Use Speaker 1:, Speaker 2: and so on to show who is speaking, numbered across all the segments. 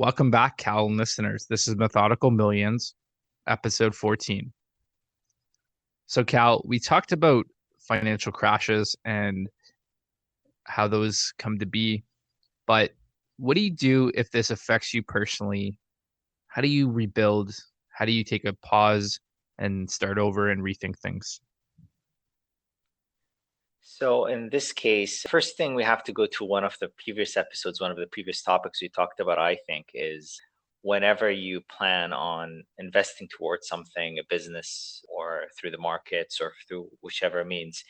Speaker 1: Welcome back, Cal and listeners. This is Methodical Millions, episode 14. So, Cal, we talked about financial crashes and how those come to be, but what do you do if this affects you personally? How do you rebuild? How do you take a pause and start over and rethink things?
Speaker 2: So in this case, first thing we have to go to one of the previous episodes, one of the previous topics we talked about, I think, is whenever you plan on investing towards something, a business or through the markets or through whichever means,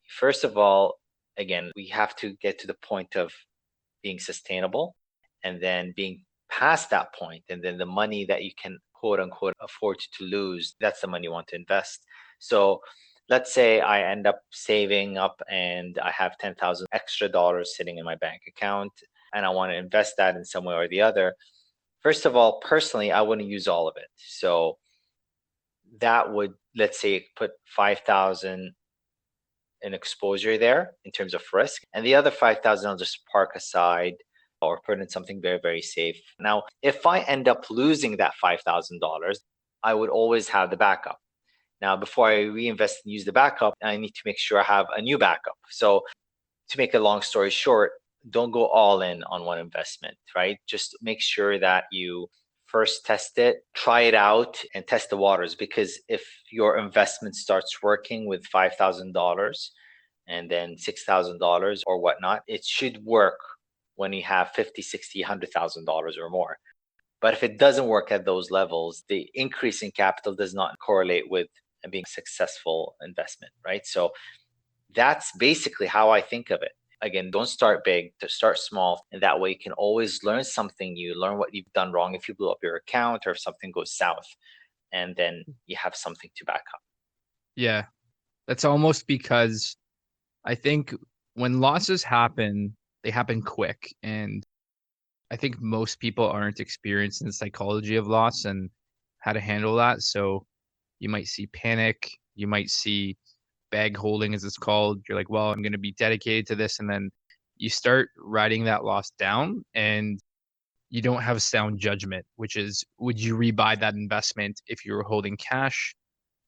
Speaker 2: first of all, again, we have to get to the point of being sustainable and then being past that point, and then the money that you can quote unquote afford to lose, that's the money you want to invest. So let's say I end up saving up and I have 10,000 extra dollars sitting in my bank account and I want to invest that in some way or the other. First of all, personally, I wouldn't use all of it. So that would, let's say, put 5,000 in exposure there in terms of risk. And the other 5,000 I'll just park aside or put in something very, very safe. Now, if I end up losing that $5,000, I would always have the backup. Now, before I reinvest and use the backup, I need to make sure I have a new backup. So, to make a long story short, don't go all in on one investment, right? Just make sure that you first test it, try it out, and test the waters. Because if your investment starts working with $5,000 and then $6,000 or whatnot, it should work when you have 50, 60, $100,000 or more. But if it doesn't work at those levels, the increase in capital does not correlate with being a successful investment, right? So that's basically how I think of it. Again, don't start big, to start small, and that way you can always learn something new, learn what you've done wrong if you blew up your account or if something goes south, and then you have something to back up.
Speaker 1: Yeah, that's almost because I think when losses happen, they happen quick. And I think most people aren't experienced in the psychology of loss and how to handle that. So you might see panic, you might see bag holding, as it's called. You're like, well, I'm going to be dedicated to this. And then you start writing that loss down and you don't have sound judgment, which is, would you rebuy that investment if you were holding cash?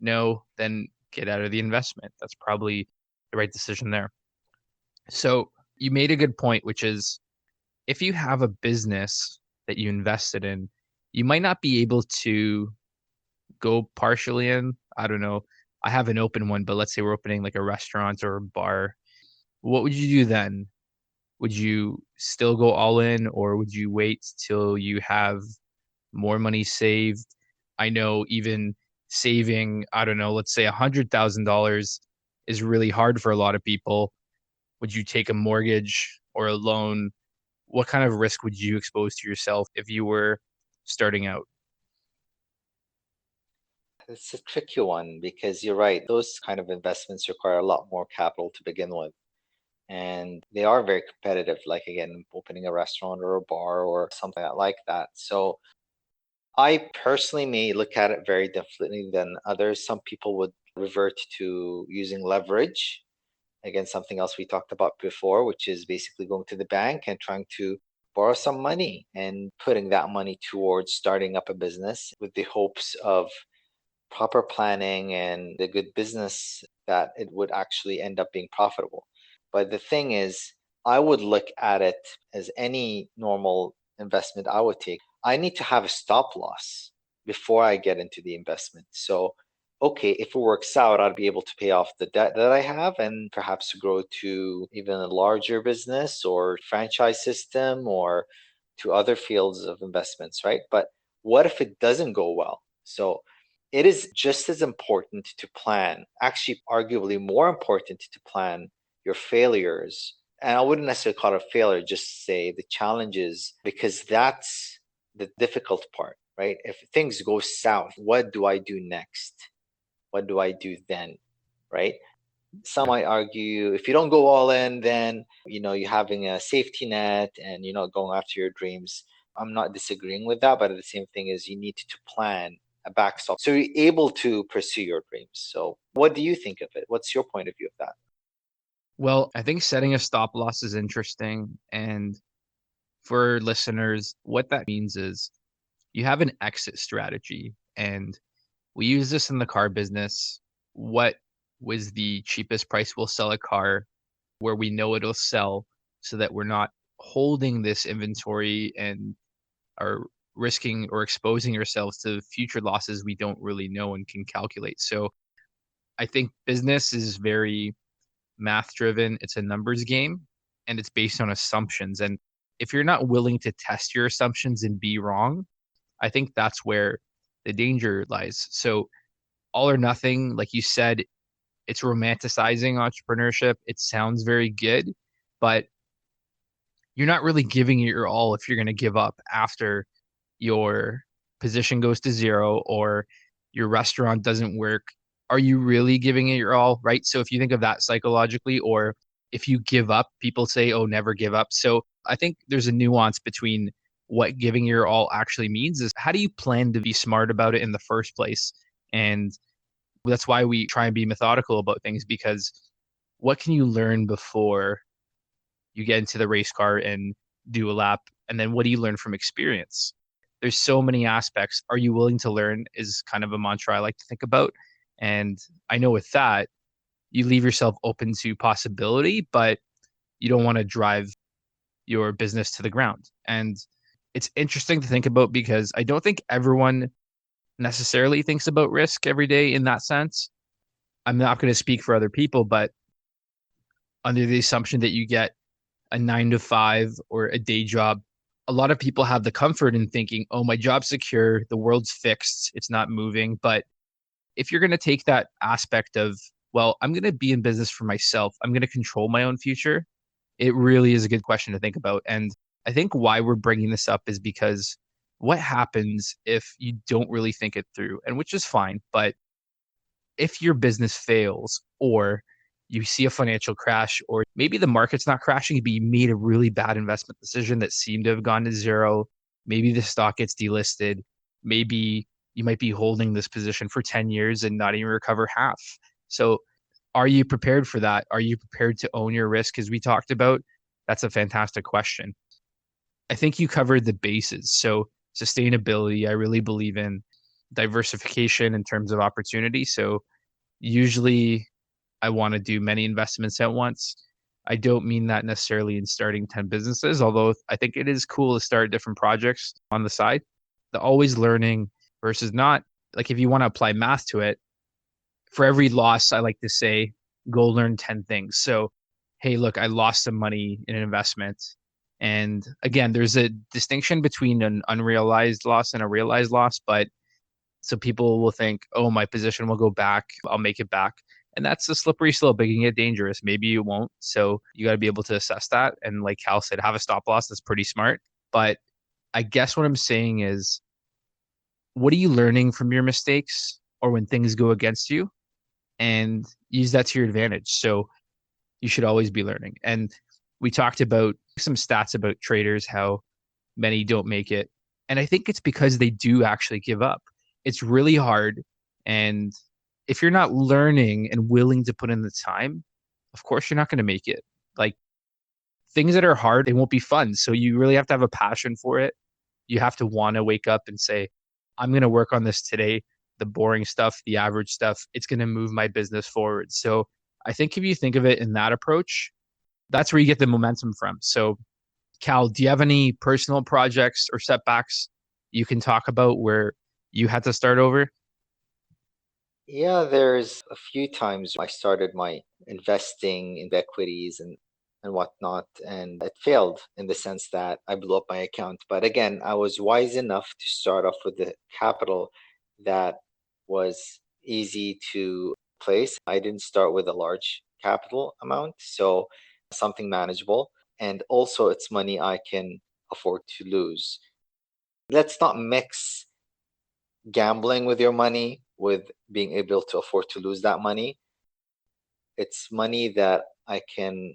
Speaker 1: No, then get out of the investment. That's probably the right decision there. So you made a good point, which is if you have a business that you invested in, you might not be able to go partially in. I don't know. I have an open one, but let's say we're opening like a restaurant or a bar. What would you do then? Would you still go all in, or would you wait till you have more money saved? I know even saving, I don't know, let's say $100,000 is really hard for a lot of people. Would you take a mortgage or a loan? What kind of risk would you expose to yourself if you were starting out?
Speaker 2: It's a tricky one because you're right. Those kind of investments require a lot more capital to begin with. And they are very competitive, like again, opening a restaurant or a bar or something like that. So I personally may look at it very differently than others. Some people would revert to using leverage. Again, something else we talked about before, which is basically going to the bank and trying to borrow some money and putting that money towards starting up a business with the hopes of proper planning and a good business that it would actually end up being profitable. But the thing is, I would look at it as any normal investment I would take. I need to have a stop loss before I get into the investment. So, okay, if it works out, I'd be able to pay off the debt that I have and perhaps grow to even a larger business or franchise system or to other fields of investments, right? But what if it doesn't go well? So, it is just as important to plan, actually, arguably more important to plan your failures. And I wouldn't necessarily call it a failure, just say the challenges, because that's the difficult part, right? If things go south, what do I do next? What do I do then, right? Some might argue if you don't go all in, then you're having a safety net and you're not going after your dreams. I'm not disagreeing with that, but the same thing is you need to plan a backstop so you're able to pursue your dreams. So what do you think of it? What's your point of view of that?
Speaker 1: Well, I think setting a stop loss is interesting. And For listeners, what that means is you have an exit strategy. And we use this in the car business. What was the cheapest price we'll sell a car where we know it'll sell so that we're not holding this inventory and are risking or exposing ourselves to future losses we don't really know and can calculate. So I think business is very math driven. It's a numbers game and it's based on assumptions. And if you're not willing to test your assumptions and be wrong, I think that's where the danger lies. So all or nothing, like you said, it's romanticizing entrepreneurship. It sounds very good, but you're not really giving it your all if you're going to give up after your position goes to zero or your restaurant doesn't work. Are you really giving it your all, right? So if you think of that psychologically, or if you give up, people say, oh, never give up. So I think there's a nuance between what giving your all actually means is how do you plan to be smart about it in the first place? And that's why we try and be methodical about things, because what can you learn before you get into the race car and do a lap? And then what do you learn from experience? There's so many aspects. Are you willing to learn is kind of a mantra I like to think about. And I know with that, you leave yourself open to possibility, but you don't want to drive your business to the ground. And it's interesting to think about because I don't think everyone necessarily thinks about risk every day in that sense. I'm not going to speak for other people, but under the assumption that you get a 9 to 5 or a day job, a lot of people have the comfort in thinking, oh, my job's secure, the world's fixed, it's not moving. But if you're going to take that aspect of, well, I'm going to be in business for myself, I'm going to control my own future, it really is a good question to think about. And I think why we're bringing this up is because what happens if you don't really think it through, and which is fine, but if your business fails or you see a financial crash, or maybe the market's not crashing, but you made a really bad investment decision that seemed to have gone to zero. Maybe the stock gets delisted. Maybe you might be holding this position for 10 years and not even recover half. So, are you prepared for that? Are you prepared to own your risk, as we talked about? That's a fantastic question. I think you covered the bases. So, sustainability, I really believe in diversification in terms of opportunity. So, usually I want to do many investments at once. I don't mean that necessarily in starting 10 businesses, although I think it is cool to start different projects on the side. The always learning versus not, like if you want to apply math to it, for every loss, I like to say, go learn 10 things. So, hey, look, I lost some money in an investment. And again, there's a distinction between an unrealized loss and a realized loss, but so people will think, oh, my position will go back, I'll make it back. And that's a slippery slope. It can get dangerous. Maybe you won't. So you got to be able to assess that. And like Cal said, have a stop loss. That's pretty smart. But I guess what I'm saying is, what are you learning from your mistakes or when things go against you? And use that to your advantage. So you should always be learning. And we talked about some stats about traders, how many don't make it. And I think it's because they do actually give up. It's really hard. And if you're not learning and willing to put in the time, of course you're not going to make it. Like things that are hard, they won't be fun. So you really have to have a passion for it. You have to want to wake up and say, I'm going to work on this today. The boring stuff, the average stuff, it's going to move my business forward. So I think if you think of it in that approach, that's where you get the momentum from. So Cal, do you have any personal projects or setbacks you can talk about where you had to start over?
Speaker 2: Yeah, there's a few times I started my investing in equities and whatnot, and it failed in the sense that I blew up my account. But again, I was wise enough to start off with the capital that was easy to place. I didn't start with a large capital amount, so something manageable. And also, it's money I can afford to lose. Let's not mix gambling with your money with being able to afford to lose that money. It's money that I can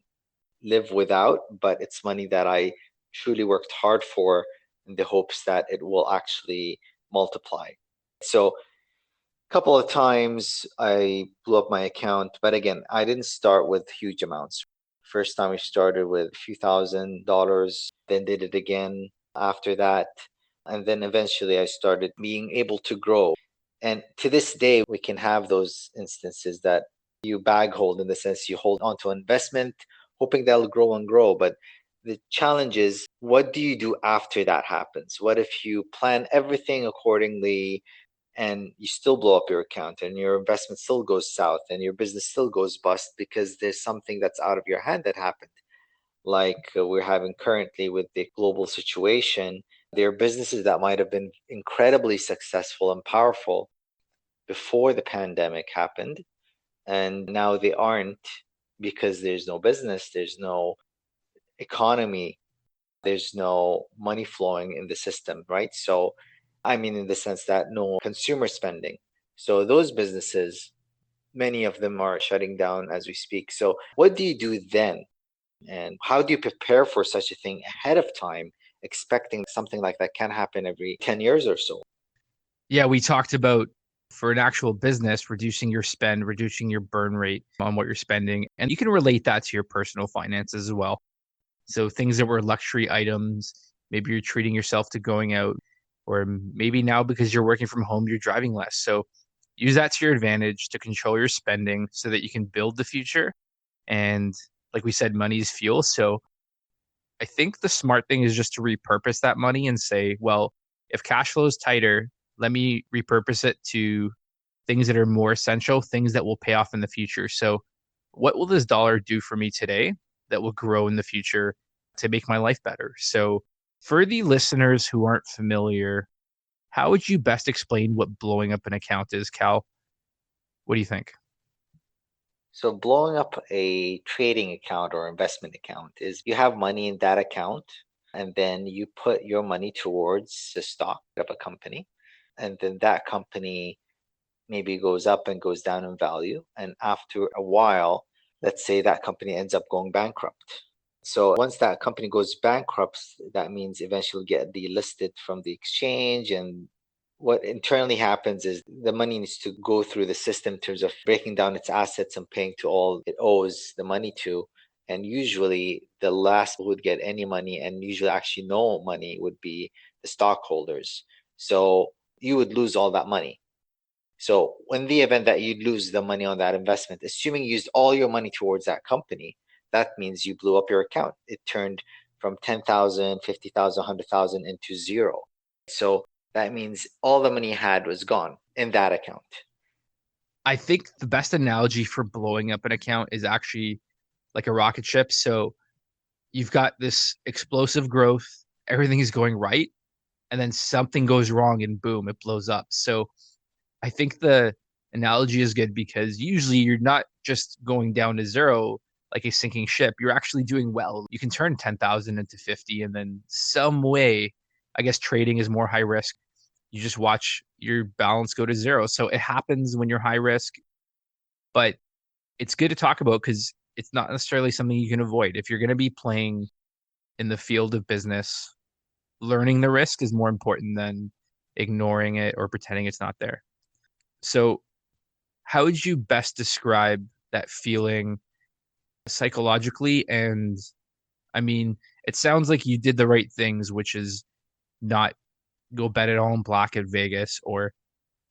Speaker 2: live without, but it's money that I truly worked hard for in the hopes that it will actually multiply. So a couple of times I blew up my account, but again, I didn't start with huge amounts. First time we started with a few $1,000s, then did it again after that. And then eventually I started being able to grow. And to this day, we can have those instances that you bag hold, in the sense you hold onto an investment, hoping that'll grow and grow. But the challenge is, what do you do after that happens? What if you plan everything accordingly and you still blow up your account and your investment still goes south and your business still goes bust because there's something that's out of your hand that happened? Like we're having currently with the global situation, there are businesses that might have been incredibly successful and powerful before the pandemic happened, and now they aren't, because there's no business, there's no economy, there's no money flowing in the system, right? So, I mean, in the sense that no consumer spending. So, those businesses, many of them are shutting down as we speak. So, what do you do then? And how do you prepare for such a thing ahead of time, expecting something like that can happen every 10 years or so?
Speaker 1: Yeah, we talked about for an actual business, reducing your spend, reducing your burn rate on what you're spending. And you can relate that to your personal finances as well. So things that were luxury items, maybe you're treating yourself to going out, or maybe now because you're working from home, you're driving less. So use that to your advantage to control your spending so that you can build the future. And like we said, money is fuel. So I think the smart thing is just to repurpose that money and say, well, if cash flow is tighter, let me repurpose it to things that are more essential, things that will pay off in the future. So, what will this dollar do for me today that will grow in the future to make my life better? So, for the listeners who aren't familiar, how would you best explain what blowing up an account is, Cal? What do you think?
Speaker 2: So, blowing up a trading account or investment account is you have money in that account, and then you put your money towards the stock of a company, and then that company maybe goes up and goes down in value. And after a while, let's say that company ends up going bankrupt. So once that company goes bankrupt, that means eventually get delisted from the exchange. And what internally happens is the money needs to go through the system in terms of breaking down its assets and paying to all it owes the money to. And usually the last who would get any money, and usually actually no money, would be the stockholders. So you would lose all that money. So in the event that you lose the money on that investment, assuming you used all your money towards that company, that means you blew up your account. It turned from 10,000, 50,000, 100,000 into zero. So that means all the money you had was gone in that account.
Speaker 1: I think the best analogy for blowing up an account is actually like a rocket ship. So, you've got this explosive growth, everything is going right, and then something goes wrong and boom, it blows up. So I think the analogy is good because usually you're not just going down to zero like a sinking ship. You're actually doing well. You can turn 10,000 into 50 and then some way, I guess trading is more high risk. You just watch your balance go to zero. So it happens when you're high risk, but it's good to talk about because it's not necessarily something you can avoid. If you're going to be playing in the field of business, learning the risk is more important than ignoring it or pretending it's not there. So, how would you best describe that feeling psychologically? And I mean, it sounds like you did the right things, which is not go bet it all in black at Vegas or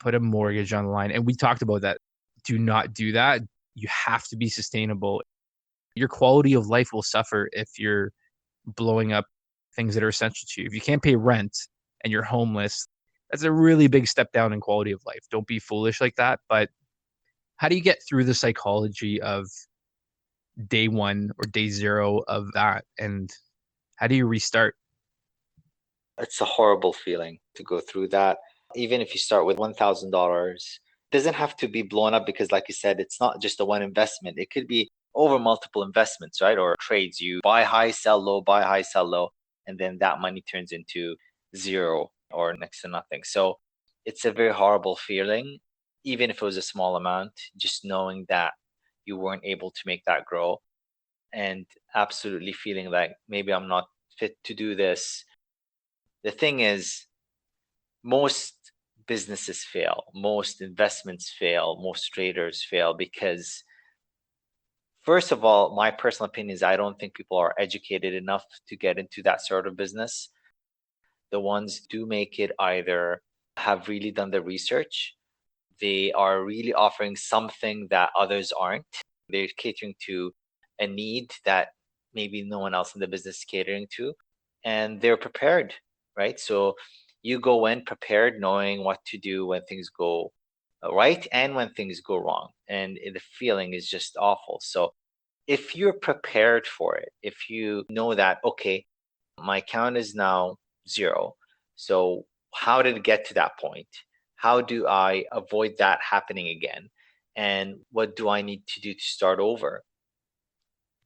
Speaker 1: put a mortgage on the line. And we talked about that. Do not do that. You have to be sustainable. Your quality of life will suffer if you're blowing up things that are essential to you. If you can't pay rent and you're homeless, that's a really big step down in quality of life. Don't be foolish like that. But how do you get through the psychology of day one or day zero of that? And how do you restart?
Speaker 2: It's a horrible feeling to go through that. Even if you start with $1,000, it doesn't have to be blown up because, like you said, it's not just a one investment. It could be over multiple investments, right? Or trades. You buy high, sell low, buy high, sell low, and then that money turns into zero or next to nothing. So it's a very horrible feeling, even if it was a small amount, just knowing that you weren't able to make that grow, and absolutely feeling like maybe I'm not fit to do this. The thing is, most businesses fail, most investments fail, most traders fail because First of all, my personal opinion is I don't think people are educated enough to get into that sort of business. The ones do make it either have really done the research, they are really offering something that others aren't. They're catering to a need that maybe no one else in the business is catering to, and they're prepared, right? So you go in prepared, knowing what to do when things go right and when things go wrong. And the feeling is just awful. So if you're prepared for it, if you know that, okay, my count is now 0. So how did it get to that point? How do I avoid that happening again? And what do I need to do to start over?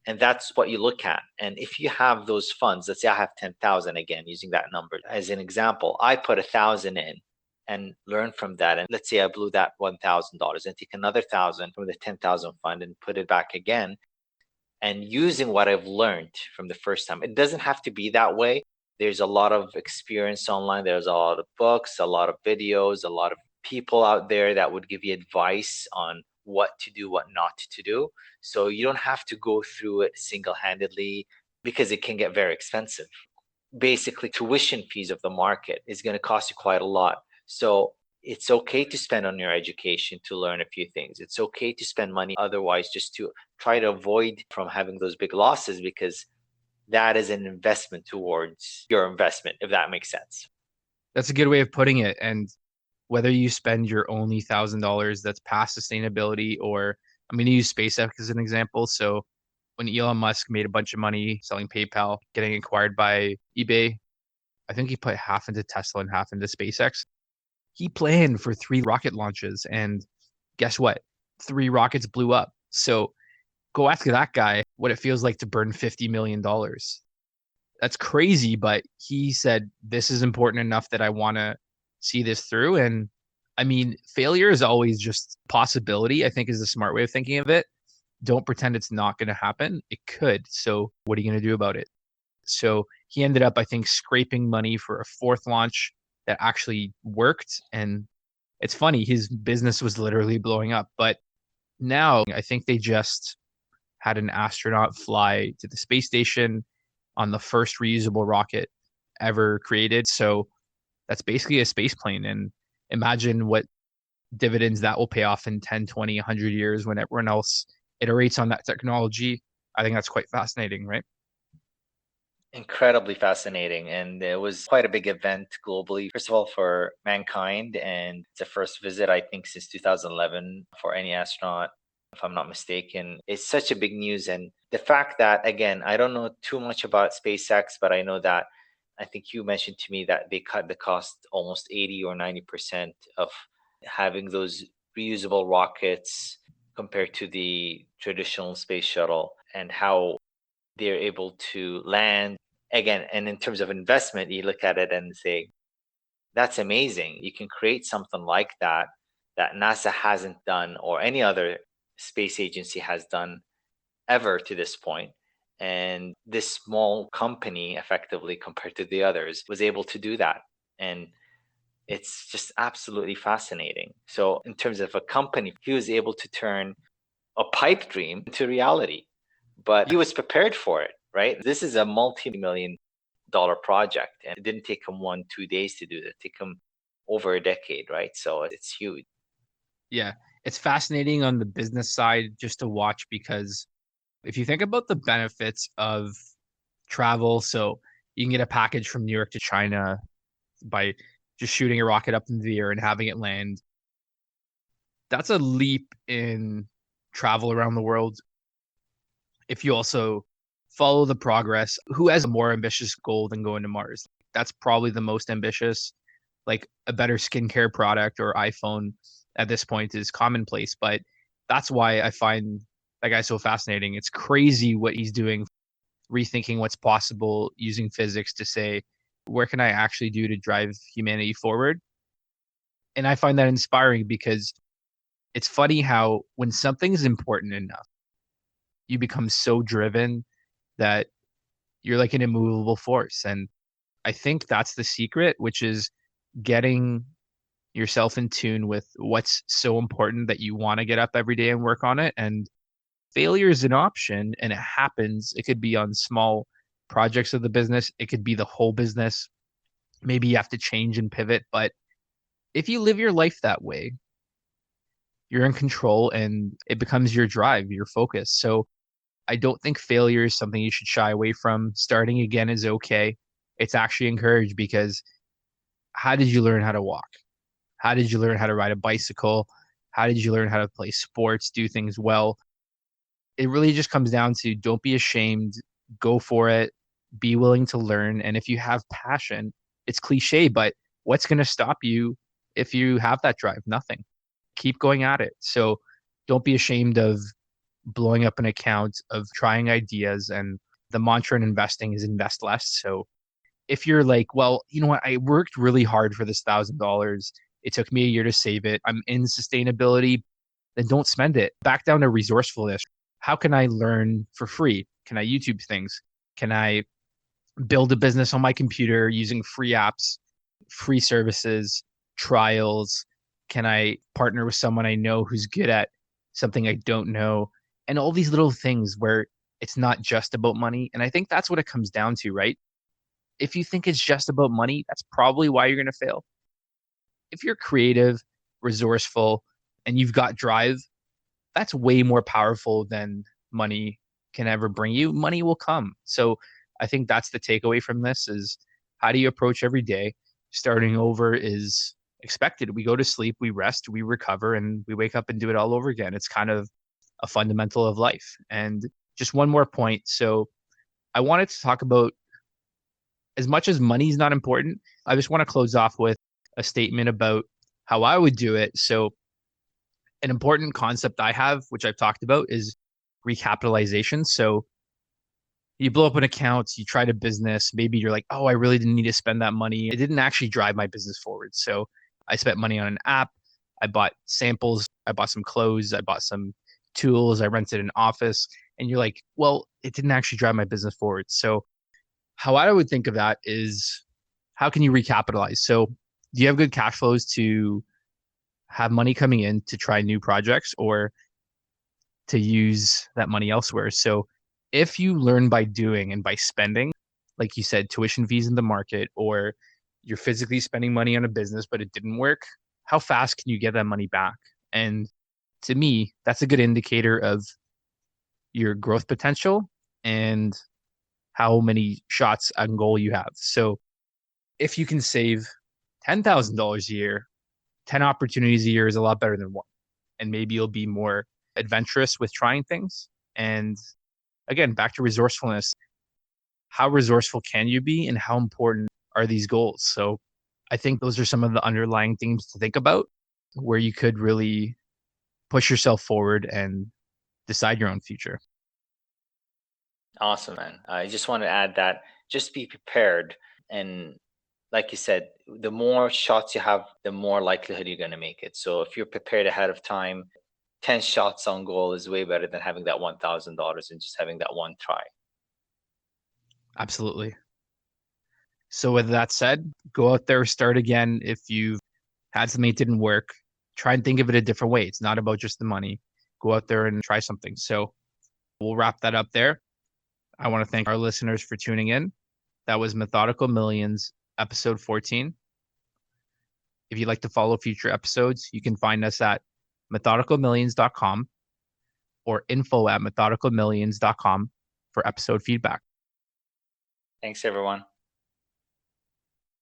Speaker 2: And that's what you look at. And if you have those funds, let's say I have 10,000, again, using that number as an example, I put 1,000 in and learn from that. And let's say I blew that $1,000 and take another 1,000 from the 10,000 fund and put it back again, and using what I've learned from the first time. It doesn't have to be that way. There's a lot of experience online. There's a lot of books, a lot of videos, a lot of people out there that would give you advice on what to do, what not to do. So you don't have to go through it single-handedly, because it can get very expensive. Basically, tuition fees of the market is going to cost you quite a lot. So it's okay to spend on your education to learn a few things. It's okay to spend money otherwise, just to try to avoid from having those big losses, because that is an investment towards your investment, if that makes sense.
Speaker 1: That's a good way of putting it. And whether you spend your only $1,000 that's past sustainability, or I'm going to use SpaceX as an example. So when Elon Musk made a bunch of money selling PayPal, getting acquired by eBay, I think he put half into Tesla and half into SpaceX. He planned for 3 rocket launches, and guess what? 3 rockets blew up. So go ask that guy what it feels like to burn $50 million. That's crazy, but he said, this is important enough that I want to see this through. And I mean, failure is always just possibility, I think, is the smart way of thinking of it. Don't pretend it's not going to happen. It could. So what are you going to do about it? So he ended up, I think, scraping money for a 4th launch that actually worked. And it's funny, his business was literally blowing up. But now I think they just had an astronaut fly to the space station on the first reusable rocket ever created. So that's basically a space plane. And imagine what dividends that will pay off in 10, 20, 100 years when everyone else iterates on that technology. I think that's quite fascinating, right?
Speaker 2: Incredibly fascinating. And it was quite a big event globally. First of all, for mankind, and it's the first visit, I think, since 2011 for any astronaut, if I'm not mistaken. It's such a big news. And the fact that, again, I don't know too much about SpaceX, but I know that I think you mentioned to me that they cut the cost almost 80 or 90% of having those reusable rockets compared to the traditional space shuttle, and how they're able to land again. And in terms of investment, you look at it and say, that's amazing. You can create something like that that NASA hasn't done, or any other space agency has done ever to this point. And this small company, effectively compared to the others, was able to do that. And it's just absolutely fascinating. So in terms of a company, he was able to turn a pipe dream into reality, but he was prepared for it, right? This is a multi-million-dollar project, and it didn't take him 1, 2 days to do that. It took him over a decade, right? So it's huge.
Speaker 1: Yeah. It's fascinating on the business side just to watch, because if you think about the benefits of travel, so you can get a package from New York to China by just shooting a rocket up in the air and having it land. That's a leap in travel around the world. If you also follow the progress, who has a more ambitious goal than going to Mars? That's probably the most ambitious. Like a better skincare product or iPhone at this point is commonplace, but that's why I find that guy so fascinating. It's crazy what he's doing, rethinking what's possible using physics to say, where can I actually do to drive humanity forward? And I find that inspiring, because it's funny how when something's important enough, you become so driven that you're like an immovable force. And I think that's the secret, which is getting yourself in tune with what's so important that you want to get up every day and work on it. And failure is an option and it happens. It could be on small projects of the business, it could be the whole business. Maybe you have to change and pivot. But if you live your life that way, you're in control and it becomes your drive, your focus. So I don't think failure is something you should shy away from. Starting again is okay. It's actually encouraged because how did you learn how to walk? How did you learn how to ride a bicycle? How did you learn how to play sports, do things well? It really just comes down to don't be ashamed, go for it, be willing to learn. And if you have passion, it's cliche, but what's going to stop you if you have that drive? Nothing. Keep going at it. So don't be ashamed of blowing up an account, of trying ideas. And the mantra in investing is invest less. So if you're like, well, you know what, I worked really hard for this $1,000. It took me a year to save it. I'm in sustainability, then don't spend it. Back down to resourcefulness. How can I learn for free? Can I YouTube things? Can I build a business on my computer using free apps, free services, trials? Can I partner with someone I know who's good at something I don't know? And all these little things where it's not just about money. And I think that's what it comes down to, right? If you think it's just about money, that's probably why you're going to fail. If you're creative, resourceful, and you've got drive, that's way more powerful than money can ever bring you. Money will come. So I think that's the takeaway from this is how do you approach every day? Starting over is expected. We go to sleep, we rest, we recover, and we wake up and do it all over again. It's kind of a fundamental of life. And just one more point. So I wanted to talk about as much as money is not important, I just want to close off with a statement about how I would do it. So an important concept I have, which I've talked about, is recapitalization. So you blow up an account, you try to business, maybe you're like, oh, I really didn't need to spend that money. It didn't actually drive my business forward. So I spent money on an app. I bought samples. I bought some clothes. I bought some tools. I rented an office. And you're like, well, it didn't actually drive my business forward. So how I would think of that is how can you recapitalize? So do you have good cash flows to have money coming in to try new projects or to use that money elsewhere? So if you learn by doing and by spending, like you said, tuition fees in the market, or you're physically spending money on a business, but it didn't work, how fast can you get that money back? And to me, that's a good indicator of your growth potential and how many shots on goal you have. So if you can save $10,000 a year, 10 opportunities a year is a lot better than one. And maybe you'll be more adventurous with trying things. And again, back to resourcefulness. How resourceful can you be and how important are these goals? So I think those are some of the underlying themes to think about where you could really push yourself forward and decide your own future.
Speaker 2: Awesome, man. I just want to add that just be prepared. And like you said, the more shots you have, the more likelihood you're going to make it. So if you're prepared ahead of time, 10 shots on goal is way better than having that $1,000 and just having that one try.
Speaker 1: Absolutely. So with that said, go out there, start again. If you've had something that didn't work, try and think of it a different way. It's not about just the money. Go out there and try something. So we'll wrap that up there. I want to thank our listeners for tuning in. That was Methodical Millions, episode 14. If you'd like to follow future episodes, you can find us at methodicalmillions.com or info@methodicalmillions.com for episode feedback.
Speaker 2: Thanks, everyone.